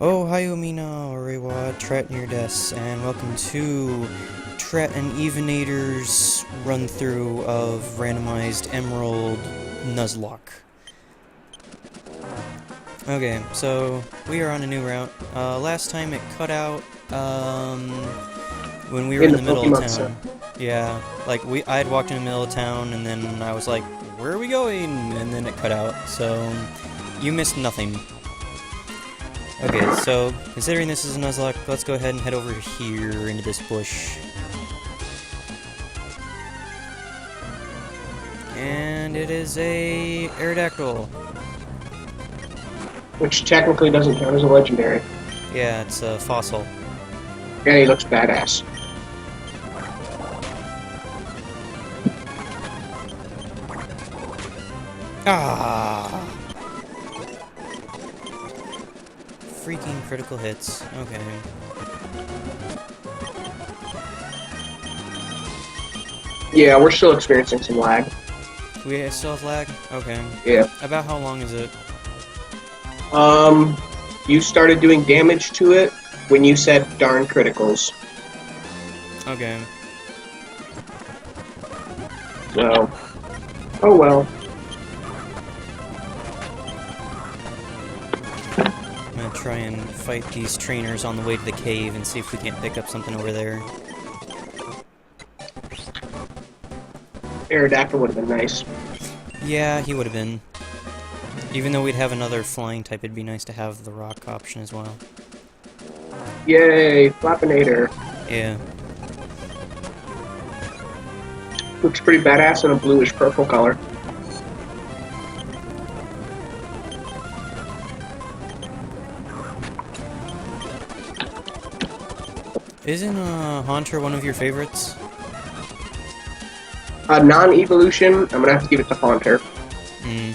Oh, hi Omina, Orewa, Trat near desk, and welcome to Trat and Eeveenator's run-through of randomized Emerald Nuzlocke. Okay, so we are on a new route. Last time it cut out, when we were in the middle of town. Yeah, like I had walked in the middle of town, and then I was like, where are we going? And then it cut out, so you missed nothing. Okay, so, considering this is a Nuzlocke, let's go ahead and head over here into this bush. And it is a Aerodactyl. Which technically doesn't count as a legendary. Yeah, it's a fossil. And he looks badass. Ah! Freaking critical hits. Okay. Yeah, we're still experiencing some lag. We still have lag? Okay. Yeah. About how long is it? You started doing damage to it when you said darn criticals. Okay. So, oh well. I'm gonna try and fight these trainers on the way to the cave and see if we can't pick up something over there. Aerodactyl would have been nice. Yeah, he would have been. Even though we'd have another flying type, it'd be nice to have the rock option as well. Yay, Eeveenator. Yeah. Looks pretty badass in a bluish purple color. Isn't Haunter one of your favorites? Non-evolution, I'm gonna have to give it to Haunter. Hmm.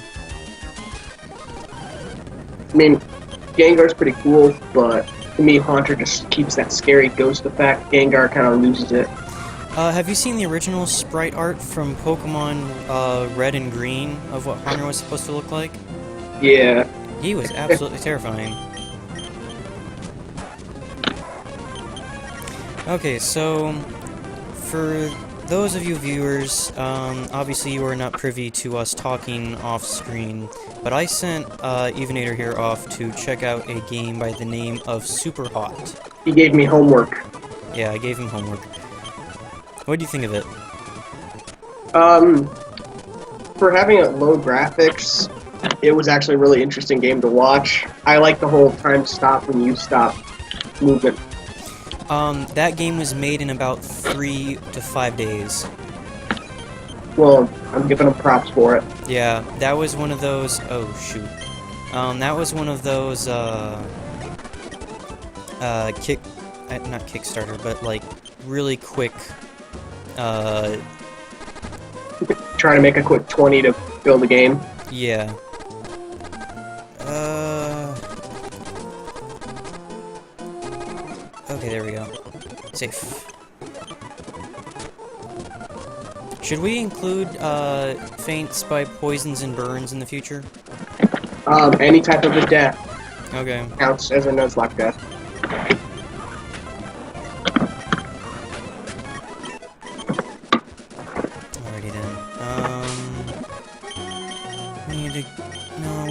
I mean, Gengar's pretty cool, but to me, Haunter just keeps that scary ghost effect. Gengar kind of loses it. Have you seen the original sprite art from Pokemon Red and Green of what Haunter was supposed to look like? Yeah. He was absolutely terrifying. Okay, so for those of you viewers, obviously you are not privy to us talking off-screen, but I sent Eeveenator here off to check out a game by the name of Super Hot. He gave me homework. Yeah, I gave him homework. What do you think of it? For having a low graphics, it was actually a really interesting game to watch. I like the whole time stop when you stop movement. That game was made in about 3 to 5 days. Well, I'm giving them props for it. Yeah, that was one of those... Oh, shoot. That was one of those, not Kickstarter, but, like, really quick, Trying to make a quick 20 to build a game. yeah. Okay, there we go. Safe. Should we include, faints by poisons and burns in the future? Any type of a death Okay. counts as a Nuzlocke death. Alrighty then.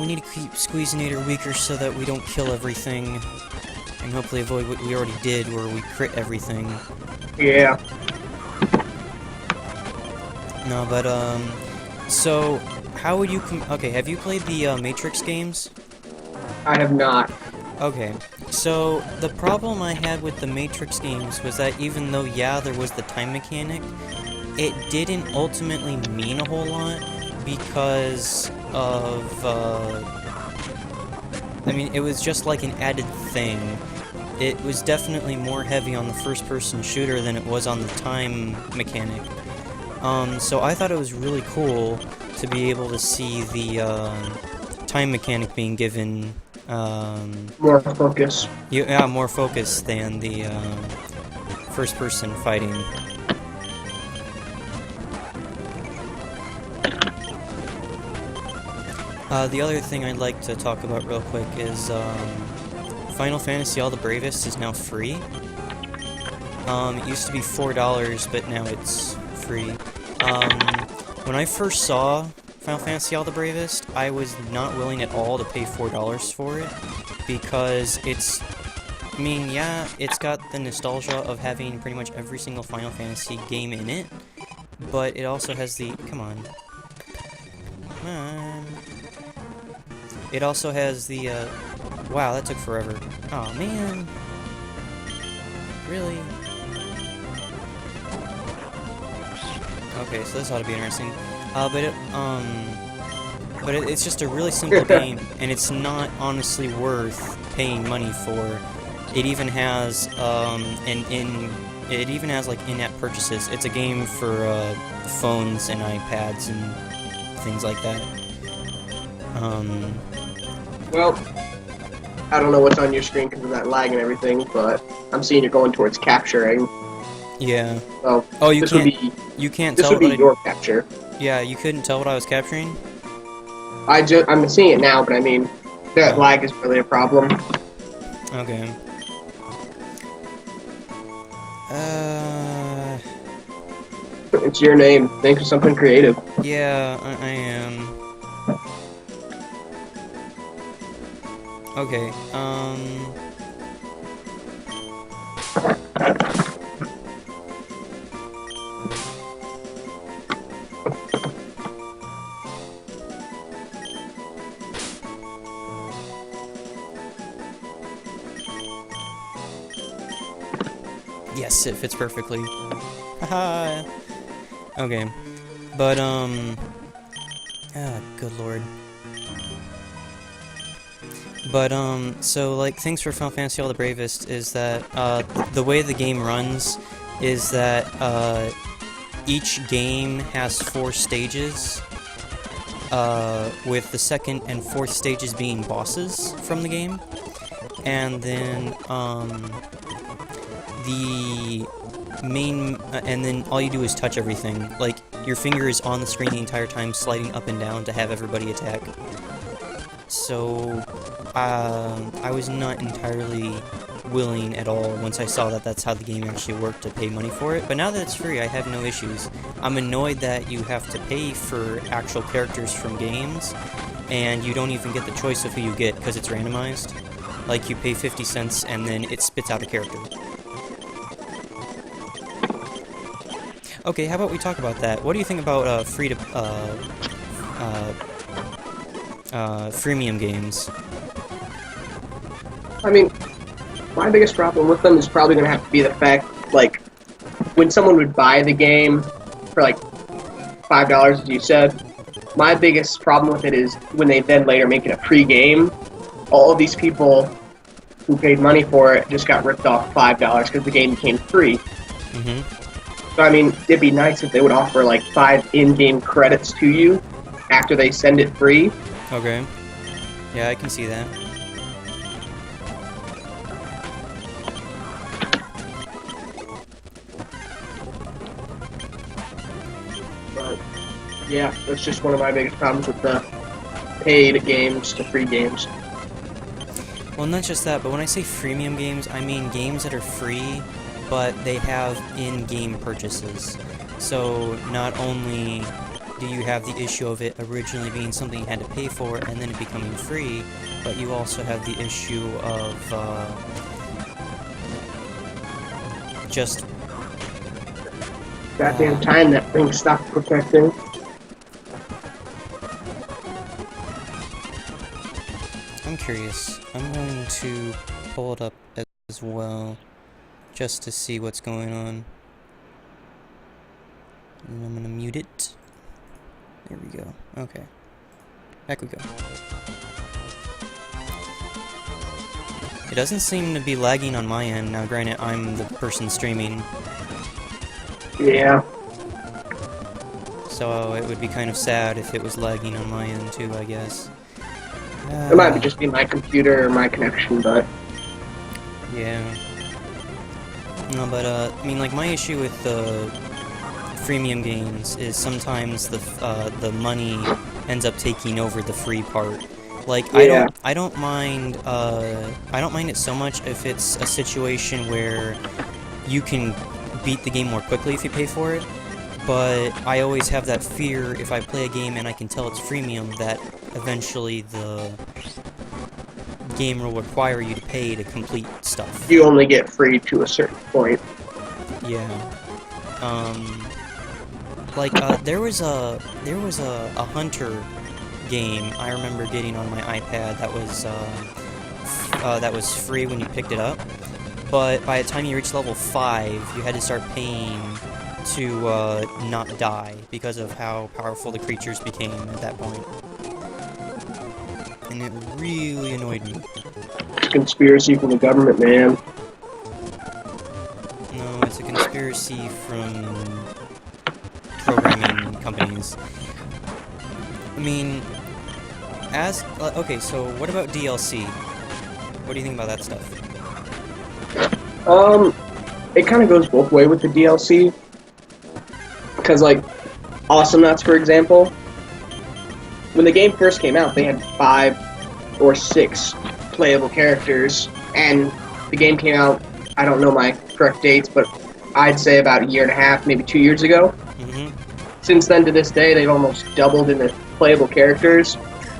We need to keep Squeezinator weaker so that we don't kill everything. And hopefully avoid what we already did, where we crit everything. Yeah. No, but, so, how would you okay, have you played the, Matrix games? I have not. Okay, so, the problem I had with the Matrix games was that even though, yeah, there was the time mechanic, it didn't ultimately mean a whole lot, because of, I mean, it was just like an added thing. It was definitely more heavy on the first-person shooter than it was on the time mechanic. So I thought it was really cool to be able to see the, time mechanic being given, More focus. yeah, more focus than the, first-person fighting. The other thing I'd like to talk about real quick is, Final Fantasy All the Bravest is now free. It used to be $4, but now it's free. When I first saw Final Fantasy All the Bravest, I was not willing at all to pay $4 for it, because it's... I mean, yeah, it's got the nostalgia of having pretty much every single Final Fantasy game in it, but it also has the... Come on. Come on. It also has the, wow, that took forever. Aw, man. Really? Okay, so this ought to be interesting. It's just a really simple game, and it's not honestly worth paying money for. It even has, it even has, like, in-app purchases. It's a game for, phones and iPads and things like that. Well, I don't know what's on your screen because of that lag and everything, but I'm seeing you're going towards capturing. Yeah. So oh, you this can't. Would be, you can't this tell. This would be your capture. Yeah, you couldn't tell what I was capturing. I'm seeing it now, but I mean, that lag is really a problem. Okay. It's your name. Think of something creative. Yeah, I am. Okay, yes, it fits perfectly. Haha. Okay, but, good lord. But, so, like, things for Final Fantasy All the Bravest is that, the way the game runs is that, each game has 4 stages, with the second and fourth stages being bosses from the game, and then, the main, and then all you do is touch everything. Like, your finger is on the screen the entire time, sliding up and down to have everybody attack. So, I was not entirely willing at all once I saw that that's how the game actually worked to pay money for it, but now that it's free, I have no issues. I'm annoyed that you have to pay for actual characters from games, and you don't even get the choice of who you get, because it's randomized. Like, you pay 50 cents, and then it spits out a character. Okay, how about we talk about that? What do you think about, freemium games? I mean, my biggest problem with them is probably going to have to be the fact, like, when someone would buy the game for, like, $5, as you said, my biggest problem with it is when they then later make it a free game, all of these people who paid money for it just got ripped off $5 because the game became free. Mm-hmm. So, I mean, it'd be nice if they would offer, like, 5 in-game credits to you after they send it free. Okay. Yeah, I can see that. But, yeah, that's just one of my biggest problems with the paid games to free games. Well, not just that, but when I say freemium games, I mean games that are free, but they have in-game purchases. So, not only do you have the issue of it originally being something you had to pay for and then it becoming free, but you also have the issue of, just... Goddamn time that thing stopped protecting. I'm curious. I'm going to pull it up as well, just to see what's going on. And I'm gonna mute it. There we go. Okay. Back we go. It doesn't seem to be lagging on my end. Now, granted, I'm the person streaming. Yeah. So it would be kind of sad if it was lagging on my end too, I guess. It might just be my computer or my connection, but... Yeah. No, but, I mean, like, my issue with the freemium games is sometimes the money ends up taking over the free part. Like, Yeah. I don't mind it so much if it's a situation where you can beat the game more quickly if you pay for it, but I always have that fear if I play a game and I can tell it's freemium that eventually the game will require you to pay to complete stuff. You only get free to a certain point. Yeah. There was a hunter game I remember getting on my iPad that was free when you picked it up, but by the time you reached level 5, you had to start paying to not die because of how powerful the creatures became at that point. And it really annoyed me. Conspiracy from the government, man. No, it's a conspiracy from programming companies. I mean, okay, so what about DLC? What do you think about that stuff? It kind of goes both ways with the DLC. Because, like, Awesome Nuts, for example, when the game first came out, they had 5 or 6 playable characters, and the game came out, I don't know my correct dates, but I'd say about a year and a half, maybe 2 years ago. Mm-hmm. Since then to this day, they've almost doubled in the playable characters,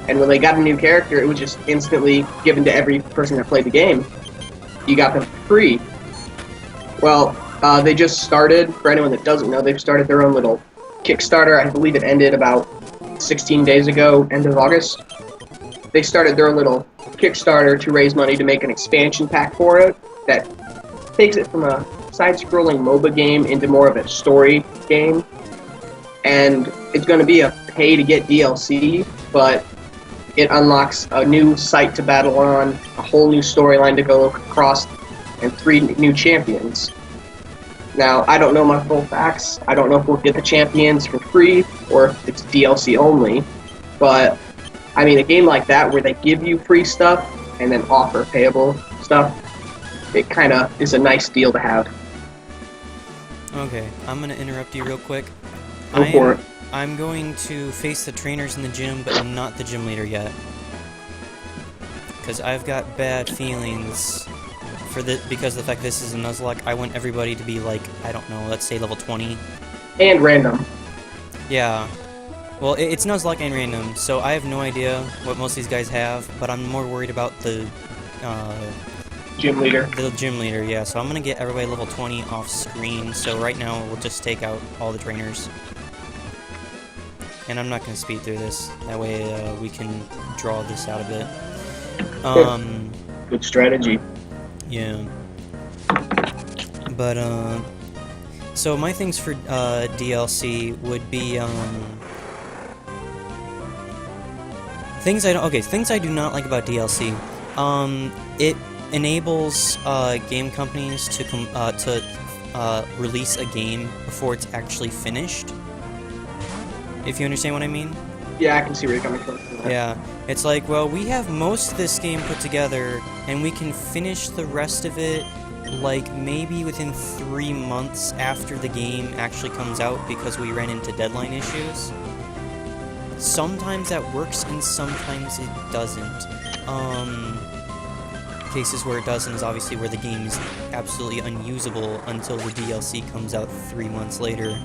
and when they got a new character, it was just instantly given to every person that played the game. You got them free. Well, they just started, for anyone that doesn't know, they've started their own little Kickstarter. I believe it ended about 16 days ago, end of August. They started their own little Kickstarter to raise money to make an expansion pack for it that takes it from a side-scrolling MOBA game into more of a story game. And it's going to be a pay-to-get DLC, but it unlocks a new site to battle on, a whole new storyline to go across, and 3 new champions. Now, I don't know my full facts. I don't know if we'll get the champions for free or if it's DLC only. But, I mean, a game like that where they give you free stuff and then offer payable stuff, it kind of is a nice deal to have. Okay, I'm going to interrupt you real quick. Go for it. I'm going to face the trainers in the gym, but I'm not the gym leader yet. Because I've got bad feelings because of the fact this is a Nuzlocke. I want everybody to be like, I don't know, let's say level 20. And random. Yeah. Well, it's Nuzlocke and random, so I have no idea what most of these guys have, but I'm more worried about the Gym leader. The gym leader, yeah. So I'm gonna get everybody level 20 off screen, so right now we'll just take out all the trainers. And I'm not gonna speed through this, that way we can draw this out a bit. Good strategy. Yeah. But, so my things for DLC would be, things I do not like about DLC. It enables game companies to release a game before it's actually finished. If you understand what I mean? Yeah, I can see where you're coming from. Yeah, it's like, well, we have most of this game put together, and we can finish the rest of it, like, maybe within 3 months after the game actually comes out because we ran into deadline issues. Sometimes that works, and sometimes it doesn't. Cases where it doesn't is obviously where the game is absolutely unusable until the DLC comes out 3 months later.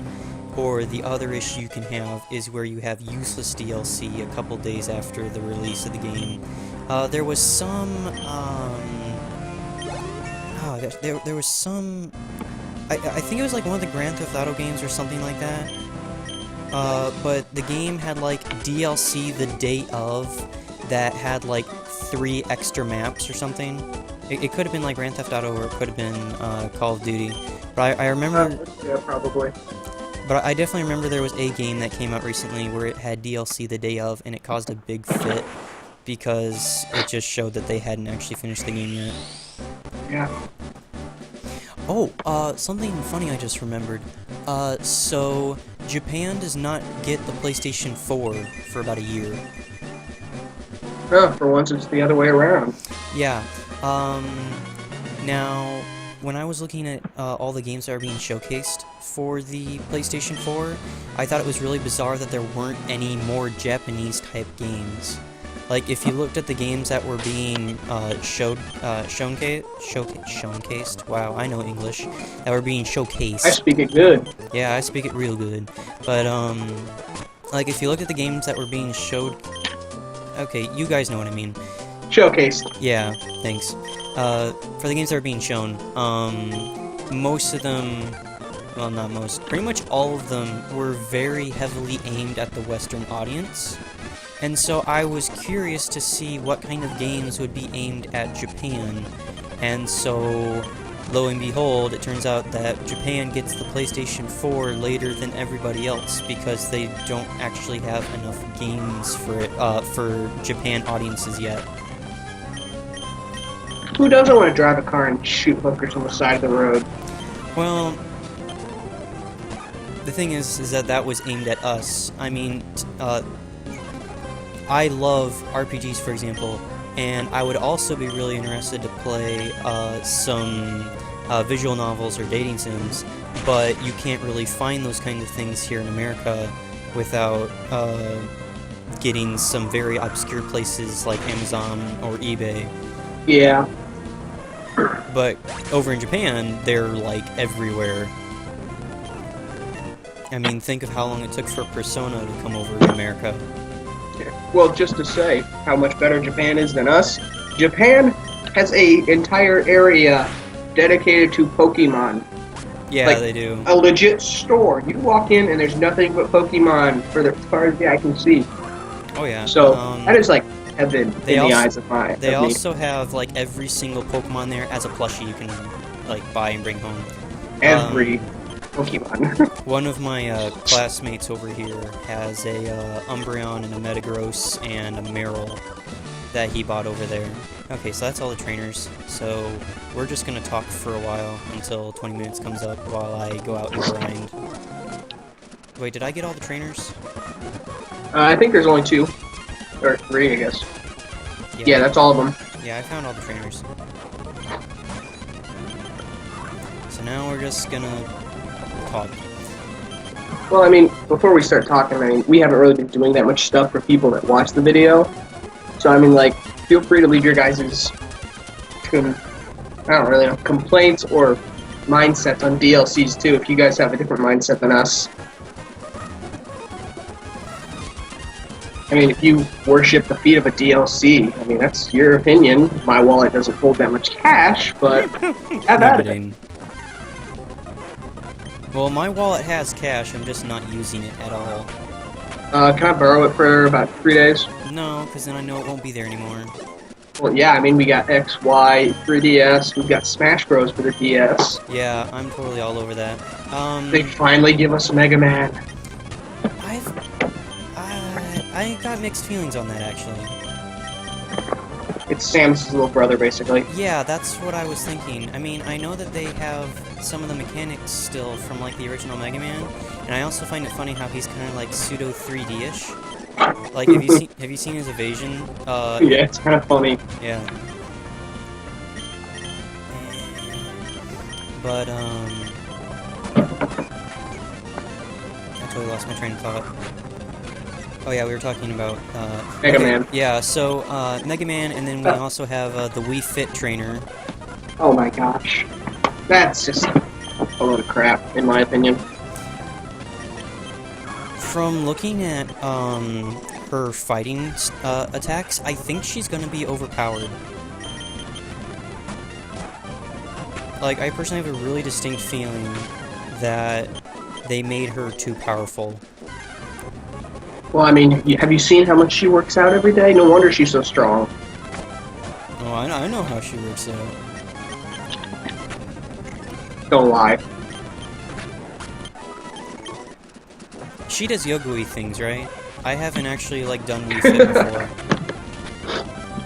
Or the other issue you can have is where you have useless DLC a couple days after the release of the game. There was some, there was some, I think it was like one of the Grand Theft Auto games or something like that. But the game had like DLC the day of that had like 3 extra maps or something. It could have been like Grand Theft Auto or it could have been Call of Duty. But I remember... yeah, probably. But I definitely remember there was a game that came out recently where it had DLC the day of, and it caused a big fit because it just showed that they hadn't actually finished the game yet. Yeah. Oh, something funny I just remembered. So Japan does not get the PlayStation 4 for about a year. Oh, for once it's the other way around. Yeah. Now, when I was looking at all the games that are being showcased for the PlayStation 4, I thought it was really bizarre that there weren't any more Japanese-type games. Like, if you looked at the games that were being showcased, wow, I know English, that were being showcased. I speak it good. Yeah, I speak it real good. But, like, if you look at the games that were being showed... Okay, you guys know what I mean. Showcased. Yeah, thanks. For the games that are being shown, most of them... Well, not most. Pretty much all of them were very heavily aimed at the Western audience. And so I was curious to see what kind of games would be aimed at Japan. And so, lo and behold, it turns out that Japan gets the PlayStation 4 later than everybody else because they don't actually have enough games for it, for Japan audiences yet. Who doesn't want to drive a car and shoot hookers on the side of the road? Well, the thing is that was aimed at us. I mean, I love RPGs, for example, and I would also be really interested to play some visual novels or dating sims, but you can't really find those kind of things here in America without getting some very obscure places like Amazon or eBay. Yeah. But over in Japan, they're like everywhere. I mean, think of how long it took for Persona to come over to America. Well, just to say how much better Japan is than us, Japan has a entire area dedicated to Pokemon. Yeah, like, they do. A legit store. You walk in and there's nothing but Pokemon for as far as the eye can see. Oh yeah. So that is like heaven in the eyes of my. They also have like every single Pokemon there as a plushie you can like buy and bring home. Every Pokemon. One of my classmates over here has a Umbreon and a Metagross and a Marill that he bought over there. Okay, so that's all the trainers. So we're just gonna talk for a while until 20 minutes comes up while I go out and grind. Wait, did I get all the trainers? I think there's only 2. Or 3, I guess. Yeah, that's all of them. Yeah, I found all the trainers. So now we're just gonna talk. Well, I mean, before we start talking, I mean, we haven't really been doing that much stuff for people that watch the video. So, I mean, like, feel free to leave your guys' complaints or mindsets on DLCs, too, if you guys have a different mindset than us. I mean, if you worship the feet of a DLC, I mean, that's your opinion. My wallet doesn't hold that much cash, but have at it. Well, my wallet has cash, I'm just not using it at all. Can I borrow it for about 3 days? No, because then I know it won't be there anymore. Well, yeah, I mean, we got X, Y, 3DS, we've got Smash Bros. For the DS. Yeah, I'm totally all over that. They finally give us Mega Man. I got mixed feelings on that, actually. It's Samus's little brother, basically. Yeah, that's what I was thinking. I mean, I know that they have some of the mechanics still from, like, the original Mega Man, and I also find it funny how he's kind of, like, pseudo 3D-ish. Like, have you seen his evasion? Yeah, it's kind of funny. Yeah. But, I totally lost my train of thought. Oh yeah, we were talking about Mega Man. Yeah, so Mega Man, and then we also have the Wii Fit trainer. Oh my gosh, that's just a load of crap, in my opinion. From looking at her fighting attacks, I think she's gonna be overpowered. Like, I personally have a really distinct feeling that they made her too powerful. Well, I mean, have you seen how much she works out every day? No wonder she's so strong. Oh, I know how she works out. Don't lie. She does yoga-y things, right? I haven't actually, like, done Wii Fit before.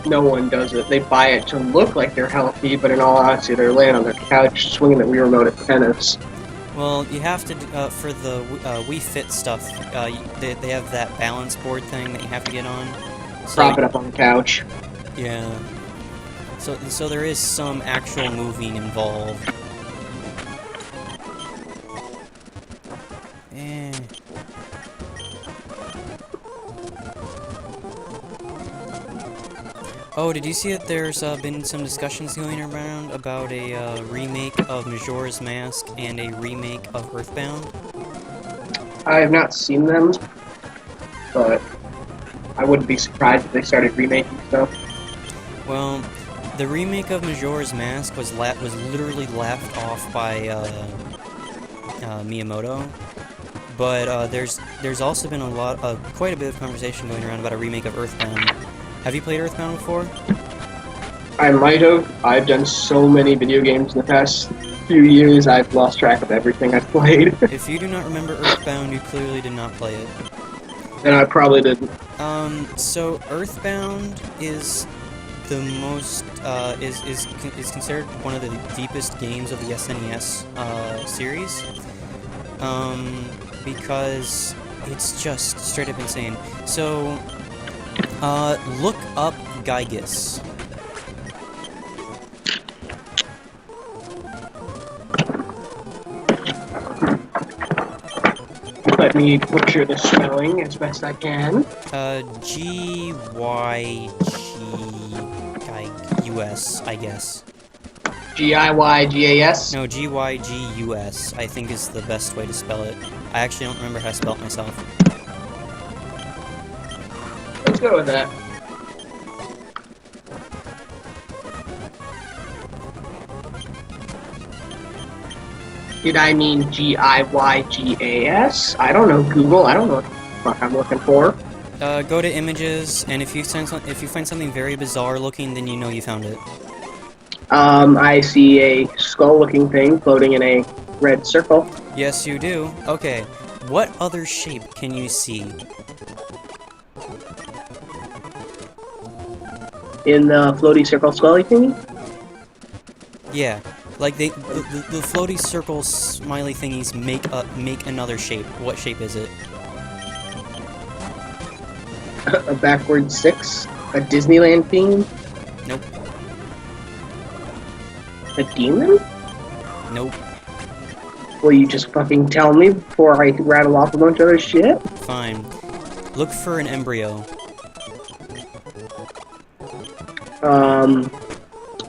No one does it. They buy it to look like they're healthy, but in all honesty, they're laying on their couch swinging the Wii remote at tennis. Well, you have to, for the Wii Fit stuff, they have that balance board thing that you have to get on. So, prop it up on the couch. Yeah. So there is some actual moving involved. Eh. Oh, did you see that there's been some discussions going around about a remake of Majora's Mask and a remake of Earthbound? I have not seen them, but I wouldn't be surprised if they started remaking stuff. Well, the remake of Majora's Mask was literally laughed off by Miyamoto, but there's also been quite a bit of conversation going around about a remake of Earthbound. Have you played Earthbound before? I might have. I've done so many video games in the past few years, I've lost track of everything I've played. If you do not remember Earthbound, you clearly did not play it. And I probably didn't. So Earthbound is the most, is considered one of the deepest games of the SNES, series. Because it's just straight up insane. So, look up Gygus. Let me butcher the spelling as best I can. G-Y-G-U-S, I guess. G-I-Y-G-A-S? No, G-Y-G-U-S, I think is the best way to spell it. I actually don't remember how to spell it myself. Let's go with that. Did I mean G-I-Y-G-A-S? I don't know, Google. I don't know what the fuck I'm looking for. Go to images, and if you find something very bizarre looking, then you know you found it. I see a skull-looking thing floating in a red circle. Yes, you do. Okay, what other shape can you see? In the floaty circle scully thingy? Yeah, like the floaty circle smiley thingies make another shape. What shape is it? A backward 6? A Disneyland theme? Nope. A demon? Nope. Will you just fucking tell me before I rattle off a bunch of other shit? Fine. Look for an embryo.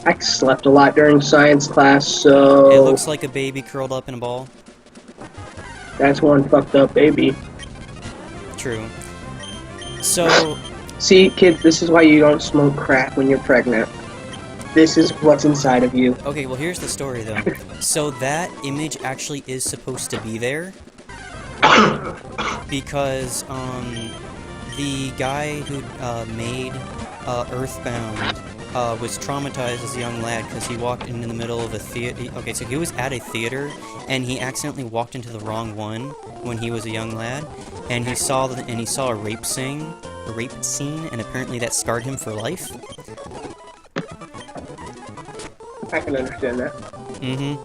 I slept a lot during science class, so... It looks like a baby curled up in a ball. That's one fucked up baby. True. So... See, kids, this is why you don't smoke crack when you're pregnant. This is what's inside of you. Okay, well here's the story though. So that image actually is supposed to be there. Because, the guy who, made, Earthbound, was traumatized as a young lad because he walked in the middle of a theater. Okay, so he was at a theater and he accidentally walked into the wrong one when he was a young lad, and he saw a rape scene, and apparently that scarred him for life. I can understand that. Mm-hmm.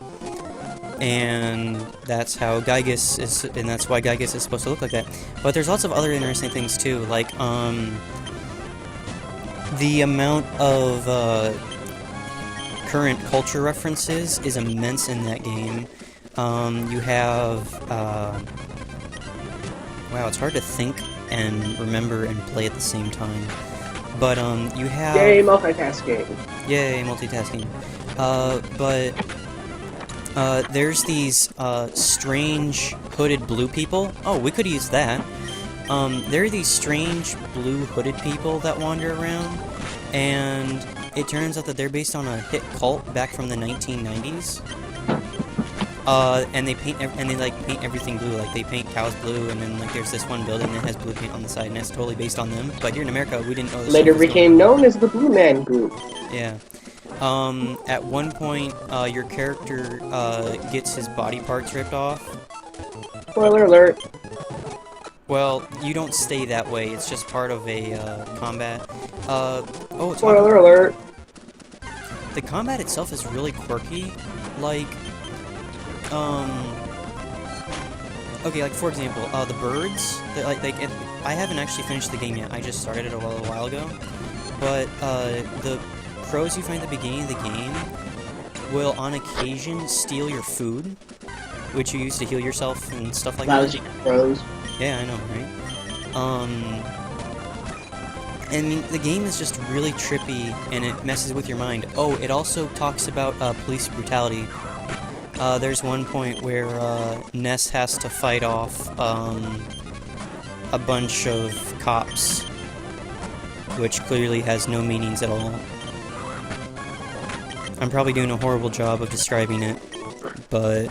And that's how Gygus is, and that's why Gygus is supposed to look like that. But there's lots of other interesting things too, like the amount of current culture references is immense in that game. You have wow, it's hard to think and remember and play at the same time. But you have Yay, multitasking. Yay, multitasking. There's these strange hooded blue people. Oh, we could use that. There are these strange blue hooded people that wander around, and it turns out that they're based on a hit cult back from the 1990s. And they paint everything blue. Like they paint cows blue, and then like there's this one building that has blue paint on the side, and it's totally based on them. But here in America, we didn't know this. Later became known as the Blue Man Group. Yeah. At one point, your character, gets his body parts ripped off. Spoiler alert. Well, you don't stay that way, it's just part of a, combat. Spoiler alert. The combat itself is really quirky, like, okay, like, for example, the birds, I haven't actually finished the game yet, I just started it a little while ago, but, the crows you find at the beginning of the game will, on occasion, steal your food, which you use to heal yourself and stuff like Lousy that. crows. Yeah, I know, right? I mean, the game is just really trippy, and it messes with your mind. Oh, it also talks about police brutality. There's one point where Ness has to fight off a bunch of cops, which clearly has no meanings at all. I'm probably doing a horrible job of describing it, but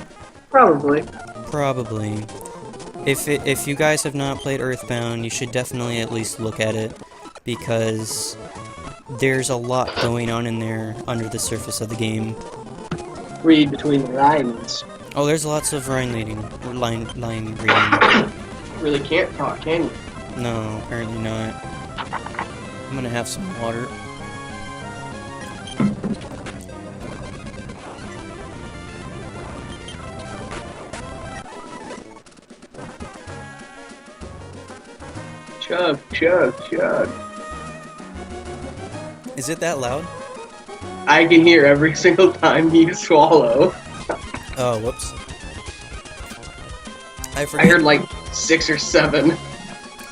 Probably. probably. If you guys have not played Earthbound, you should definitely at least look at it, because there's a lot going on in there under the surface of the game. Read between the lines. Oh, there's lots of line reading. Really can't talk, can you? No, apparently not. I'm gonna have some water. Chug, chug, chug. Is it that loud? I can hear every single time you swallow. Oh, whoops. I I forget. heard like 6 or 7.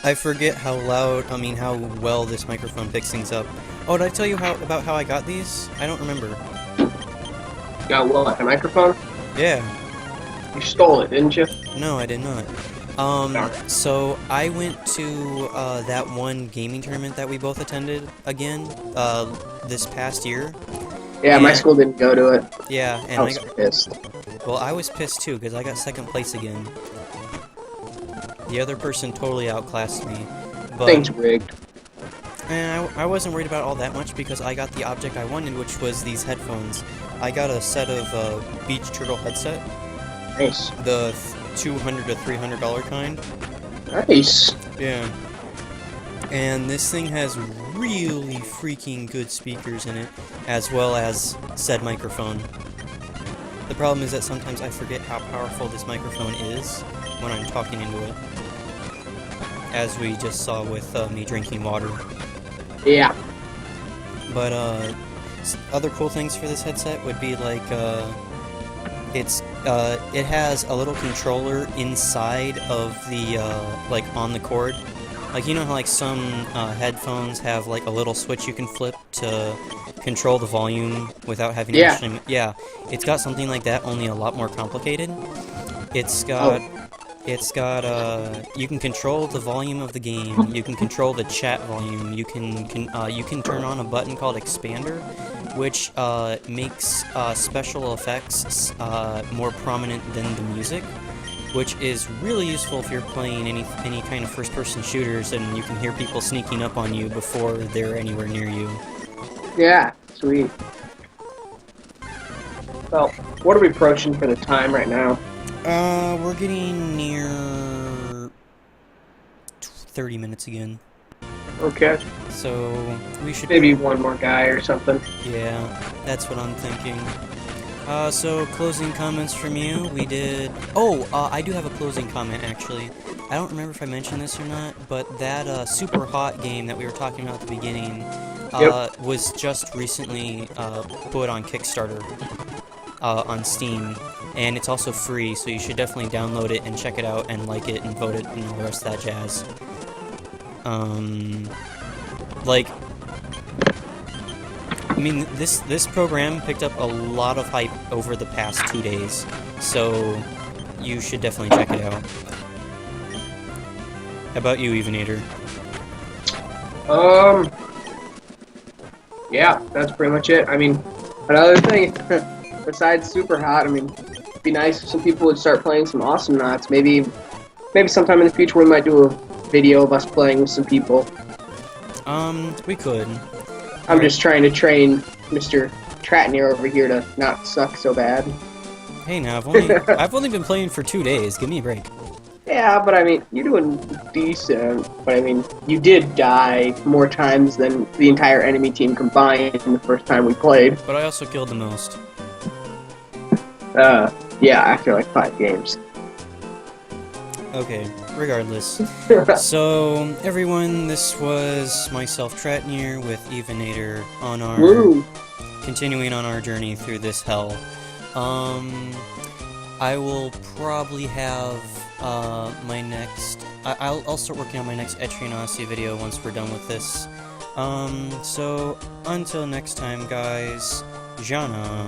I forget how loud. I mean, how well this microphone picks things up. Oh, did I tell you about how I got these? I don't remember. Got what? A microphone? Yeah. You stole it, didn't you? No, I did not. So I went to that one gaming tournament that we both attended again this past year. Yeah, my And- school didn't go to it. Yeah, and I was pissed. well, I was pissed too because I got second place again. The other person totally outclassed me, but Thing's rigged. I wasn't worried about all that much because I got the object I wanted, which was these headphones. I got a set of Beach Turtle headset, Nice. the $200 to $300 kind. Nice. Yeah. And this thing has really freaking good speakers in it, as well as said microphone. The problem is that sometimes I forget how powerful this microphone is when I'm talking into it. As we just saw with me drinking water. Yeah. But, other cool things for this headset would be like, it has a little controller inside of the, like, on the cord. Like, you know how, like, some, headphones have, like, a little switch you can flip to control the volume without having to actually... Yeah, it's got something like that, only a lot more complicated. It's got... you can control the volume of the game, you can control the chat volume, you can turn on a button called Expander, which makes special effects more prominent than the music, which is really useful if you're playing any kind of first-person shooters and you can hear people sneaking up on you before they're anywhere near you. Yeah. Sweet. Well, what are we approaching for the time right now? We're getting near 30 minutes again. Okay. So, we should... Maybe one more guy or something. Yeah, that's what I'm thinking. So, closing comments from you. We did... Oh, I do have a closing comment, actually. I don't remember if I mentioned this or not, but that, Super Hot game that we were talking about at the beginning, was just recently, put on Kickstarter, on Steam. And it's also free, so you should definitely download it and check it out and like it and vote it and all the rest of that jazz. Like... I mean, this program picked up a lot of hype over the past 2 days, so you should definitely check it out. How about you, Eeveenator? Yeah, that's pretty much it. I mean, another thing, besides Super Hot, I mean, it'd be nice if some people would start playing some Awesome Knots. Maybe sometime in the future we might do a video of us playing with some people. We could. I'm just trying to train Mr. Trat over here to not suck so bad. Hey, now, I've only been playing for 2 days. Give me a break. Yeah, but I mean, you're doing decent. But I mean, you did die more times than the entire enemy team combined the first time we played. But I also killed the most. Yeah, after like 5 games. Okay, regardless. So, everyone, this was myself, Tratnier, with Eeveenator on our... Woo! Continuing on our journey through this hell. I will probably have, my next... I'll start working on my next Etrian Odyssey video once we're done with this. So until next time, guys, Jana.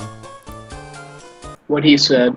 What he said.